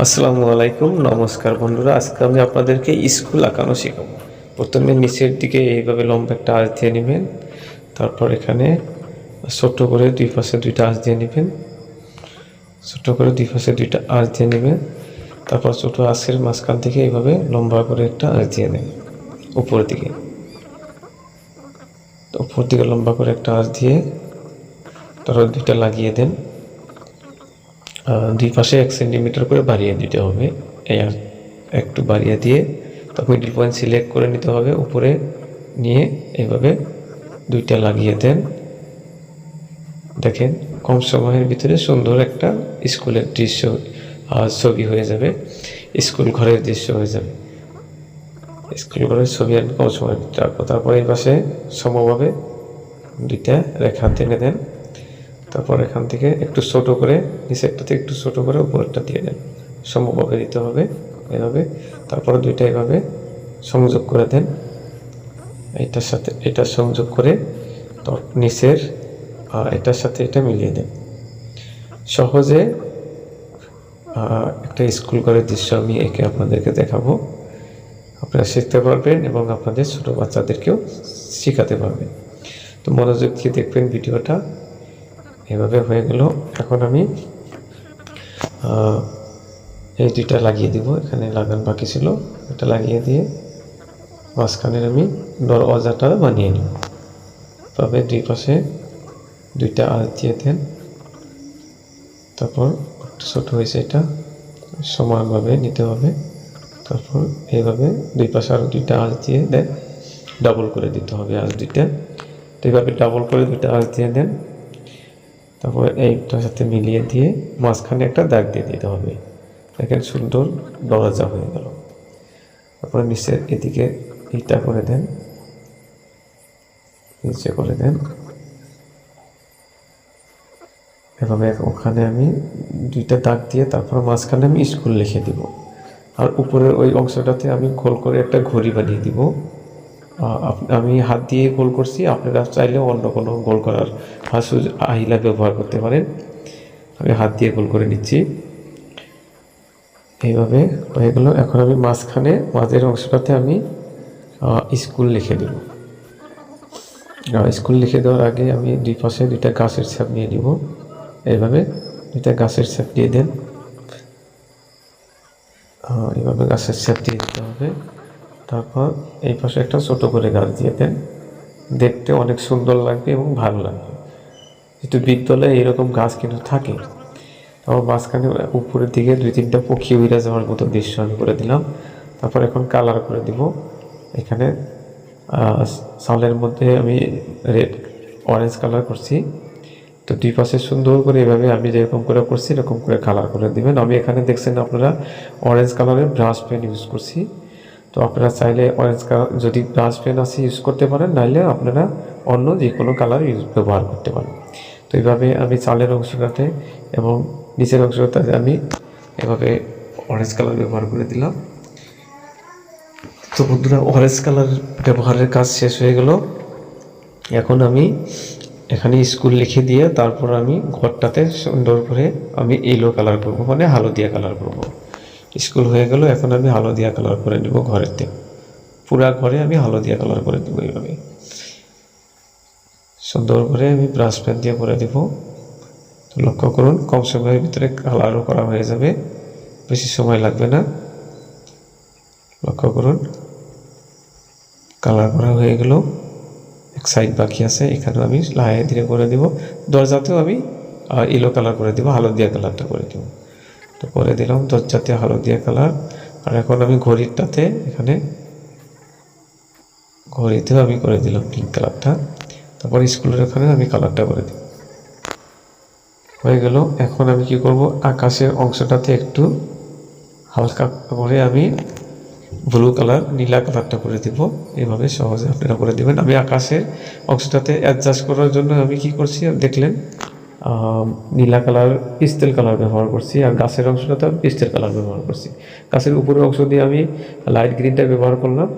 আসসালামু আলাইকুম, নমস্কার বন্ধুরা। আজকে আমি আপনাদেরকে স্কুল আঁকানো শেখাবো। প্রথমে নিচের দিকে এইভাবে লম্বা একটা আঁচ দিয়ে নেবেন। তারপর এখানে ছোট্ট করে দুই পাশে দুইটা আঁচ দিয়ে নেবেন। ছোট্ট করে দুই পাশে দুইটা আঁচ দিয়ে নেবেন। তারপর ছোটো আঁচের মাঝখান থেকে এইভাবে লম্বা করে একটা আঁচ দিয়ে নেবেন উপর দিকে। উপর দিকে লম্বা করে একটা আঁচ দিয়ে তারপর দুইটা লাগিয়ে দেন। দুই পাশে 1 সেন্টিমিটার করে বাড়িয়ে দিতে হবে। এই একটু বাড়িয়ে দিয়ে তারপর মিডল পয়েন্ট সিলেক্ট করে নিতে হবে, উপরে নিয়ে এইভাবে দুইটা লাগিয়ে দেন। দেখেন কম সময়ের ভিতরে সুন্দর একটা স্কুলের দৃশ্য ছবি হয়ে যাবে, স্কুল ঘরের দৃশ্য হয়ে যাবে। স্কুল ঘরের ছবি আমি কম সময়ের ভিতরে আঁকবো। তারপর এই পাশে সমভাবে দুইটা রেখা টেনে দেন। তারপর এখান থেকে একটু ছোট করে নিচেরটাতে একটু ছোট করে উপরেরটা দিয়ে দেন, সমভাবে দিতে হবে এভাবে। তারপর দুইটা এভাবে সংযোগ করে দেন, এটার সাথে এটা সংযোগ করে নিচের এটার সাথে এটা মিলিয়ে দেন। সহজে একটা স্কুল ঘরের দৃশ্য আমি এঁকে আপনাদেরকে দেখাবো। আপনারা শিখতে পারবেন এবং আপনাদের ছোটো বাচ্চাদেরকেও শেখাতে পারবেন। তো মনোযোগ দিয়ে দেখবেন ভিডিওটা। এভাবে হয়ে গেল। এখন আমি এই দুইটা লাগিয়ে দিব, এখানে লাগান বাকি ছিল, এটা লাগিয়ে দিয়ে মাঝখানের আমি দরওয়াজাটা বানিয়ে নিব। তবে দুই পাশে দুইটা আঁচ দিয়ে দেন। তারপর একটু ছোটো হয়েছে, এটা সমানভাবে নিতে হবে। তারপর এইভাবে দুই পাশে আরও দুইটা আঁচ দিয়ে দেন, ডাবল করে দিতে হবে আঁচ দুইটা। তো এইভাবে ডাবল করে দুইটা আঁচ দিয়ে দেন। তারপর এইটার সাথে মিলিয়ে দিয়ে মাঝখানে একটা দাগ দিয়ে দিতে হবে। দেখেন সুন্দর দরজা হয়ে গেল। তারপরে নিচের এদিকে এইটা করে দেন, নিচে করে দেন এভাবে। ওখানে আমি দুইটা দাগ দিয়ে তারপর মাঝখানে আমি স্কুল লিখে দিব। আর উপরের ওই অংশটাতে আমি গোল করে একটা ঘড়ি বানিয়ে দিব। আমি হাত দিয়ে গোল করছি, আপনারা চাইলেও অন্য কোনো গোল করার আহিলা ব্যবহার করতে পারেন। আমি হাত দিয়ে গোল করে নিচ্ছি, এইভাবে হয়ে গেল। এখন আমি মাঝের অংশটাতে আমি স্কুল লিখে দেব। স্কুল লিখে দেওয়ার আগে আমি দুই পাশে দুইটা গাছের ছাপ নিয়ে নিব। এইভাবে দুইটা গাছের ছাপ দিয়ে দেন, এইভাবে গাছের ছাপ দিয়ে দিতে হবে। তারপর এই পাশে একটা ছোট করে গাছ দিয়ে দেন, দেখতে অনেক সুন্দর লাগবে এবং ভালো লাগবে। যেহেতু বিদ্যালয়ে এইরকম গাছ কিন্তু থাকে। তারপর মাঝখানে উপরের দিকে 2-3টা পক্ষী উড়ে যাওয়ার মতো দৃশ্য আমি করে দিলাম। তারপর এখন কালার করে দিব। এখানে সালের মধ্যে আমি অরেঞ্জ কালার করছি। তো দুই পাশে সুন্দর করে এভাবে আমি যেরকম করে করছি এরকম করে কালার করে দিবেন। আমি এখানে দেখছেন আপনারা অরেঞ্জ কালারের ব্রাশ পেন ইউজ করছি। তো আপনারা চাইলে অরেঞ্জ কালার যদি ব্রাশ পেন আছে ইউজ করতে পারেন, নাইলে আপনারা অন্য যে কোনো কালার ব্যবহার করতে পারেন। তো এইভাবে আমি চালের অংশটাতে এবং নিচের অংশটাতে আমি এভাবে অরেঞ্জ কালার ব্যবহার করে দিলাম। তো বন্ধুরা, অরেঞ্জ কালার ব্যবহারের কাজ শেষ হয়ে গেল। এখন আমি এখানে স্কুল লিখে দিয়ে তারপর আমি ঘরটাতে সুন্দর করে আমি ইয়েলো কালার করবো, মানে হলদিয়া কালার করবো। স্কুল হয়ে গেল, এখন আমি হলদিয়া কালার করে নেব ঘরেতে। পুরা ঘরে আমি হলদিয়া কালার করে দেবো। এইভাবে সুন্দর করে আমি ব্রাশ পেন দিয়ে করে দেব। তো লক্ষ্য করুন, কম সময়ের ভিতরে কালারও করা হয়ে যাবে, বেশি সময় লাগবে না। লক্ষ্য করুন, কালার করা হয়ে গেল। এক সাইড বাকি আছে, এখানেও আমি লাহে ধীরে করে দেব। দরজাতেও আমি ইয়েলো কালার করে দেবো, হলদিয়া কালারটা করে দেব। তো করে দিলাম দরজাতে হলদিয়া কালার। আর এখন আমি ঘড়িটাতে এখানে ঘড়িতেও আমি করে দিলাম পিঙ্ক কালারটা। তারপর স্কুলের ওখানে আমি কালারটা করে দিই। হয়ে গেল। এখন আমি কি করব, আকাশের অংশটাতে একটু হালকা করে আমি ব্লু কালার, নীলা কালারটা করে দিব। এইভাবে সহজে আপনারা করে দেবেন। আমি আকাশের অংশটাতে অ্যাডজাস্ট করার জন্য আমি কি করছি দেখলেন, নীলা কালার পিস্টেল কালার ব্যবহার করছি। আর গাছের অংশটাতে পিস্টেল কালার ব্যবহার করছি। গাছের উপরের অংশ দিয়ে আমি লাইট গ্রিনটা ব্যবহার করলাম।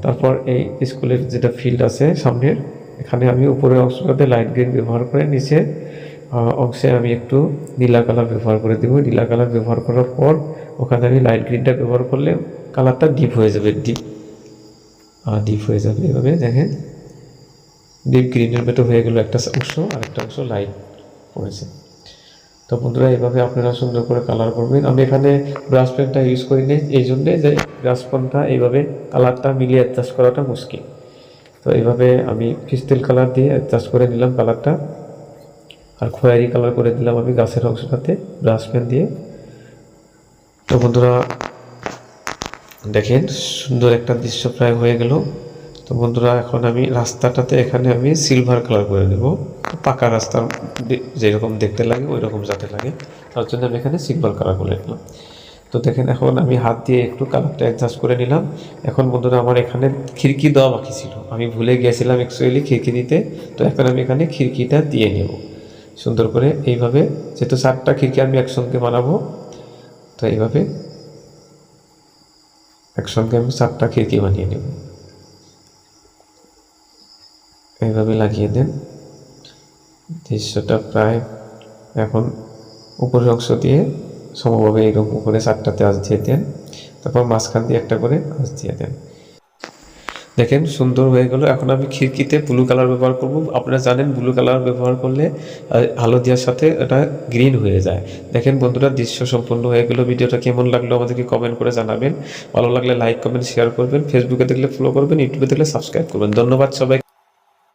তারপর এই স্কুলের যেটা ফিল্ড আছে সামনের, এখানে আমি উপরের অংশটাতে লাইট গ্রিন ব্যবহার করে নিচে অংশে আমি একটু নীলা কালার ব্যবহার করে দেবো। নীলা কালার ব্যবহার করার পর ওখানে আমি লাইট গ্রিনটা ব্যবহার করলে কালারটা ডিপ হয়ে যাবে, ডিপ হয়ে যাবে। এভাবে দেখেন ডিপ গ্রিনের মতো হয়ে গেল একটা অংশ, আর একটা অংশ লাইট পড়েছে। তো বন্ধুরা এইভাবে আপনারা সুন্দর করে কালার করবেন। আমি এখানে ব্রাশ পেনটা ইউজ করি নি এই জন্যে যে ব্রাশ পেনটা এইভাবে কালারটা মিলিয়ে অ্যাডজাস্ট করাটা মুশকিল। তো এইভাবে আমি পিস্টেল কালার দিয়ে অ্যাডজাস্ট করে নিলাম কালারটা, আর খয়েরি কালার করে দিলাম আমি গাছের অংশটাতে ব্রাশ পেন দিয়ে। তো বন্ধুরা দেখেন সুন্দর একটা দৃশ্য প্রায় হয়ে গেল। তো বন্ধুরা এখন আমি রাস্তাটাতে এখানে আমি সিলভার কালার করে দেব, পাকা রাস্তার যেরকম দেখতে লাগে ওই রকম যাতে লাগে, তার জন্য আমি এখানে সিলভার কালার করে নিলাম। তো দেখেন এখন আমি হাত দিয়ে একটু কালারটা অ্যাডজাস্ট করে নিলাম। এখন বন্ধুরা আমার এখানে খিড়কি দেওয়া বাকি ছিল, আমি ভুলে গিয়েছিলাম অ্যাকচুয়ালি খিড়কি দিতে। তো এখন আমি এখানে খিড়কিটা দিয়ে নেব সুন্দর করে এইভাবে, যেহেতু 4টা খিড়কি আমি একসঙ্গে বানাবো। তো এইভাবে একসঙ্গে আমি 4টা খিড়কি বানিয়ে নেব। এইভাবে লাগিয়ে দেন। দৃশ্যটা প্রায় এখন উপরের অংশ দিয়ে সমভাবে এইরকম করে 4টাতে আঁচ দিয়ে দেন, তারপর মাঝখান দিয়ে একটা করে আঁচ দিয়ে দেন। দেখেন সুন্দর হয়ে গেল। এখন আমি খিড়কিতে ব্লু কালার ব্যবহার করব। আপনারা জানেন ব্লু কালার ব্যবহার করলে আলো দেওয়ার সাথে এটা গ্রিন হয়ে যায়। দেখেন বন্ধুরা দৃশ্য সম্পূর্ণ হয়ে গেল। ভিডিওটা কেমন লাগলো আমাদেরকে কমেন্ট করে জানাবেন। ভালো লাগলে লাইক কমেন্ট শেয়ার করবেন। ফেসবুকে দেখলে ফলো করবেন, ইউটিউবে দেখলে সাবস্ক্রাইব করবেন। ধন্যবাদ সবাই।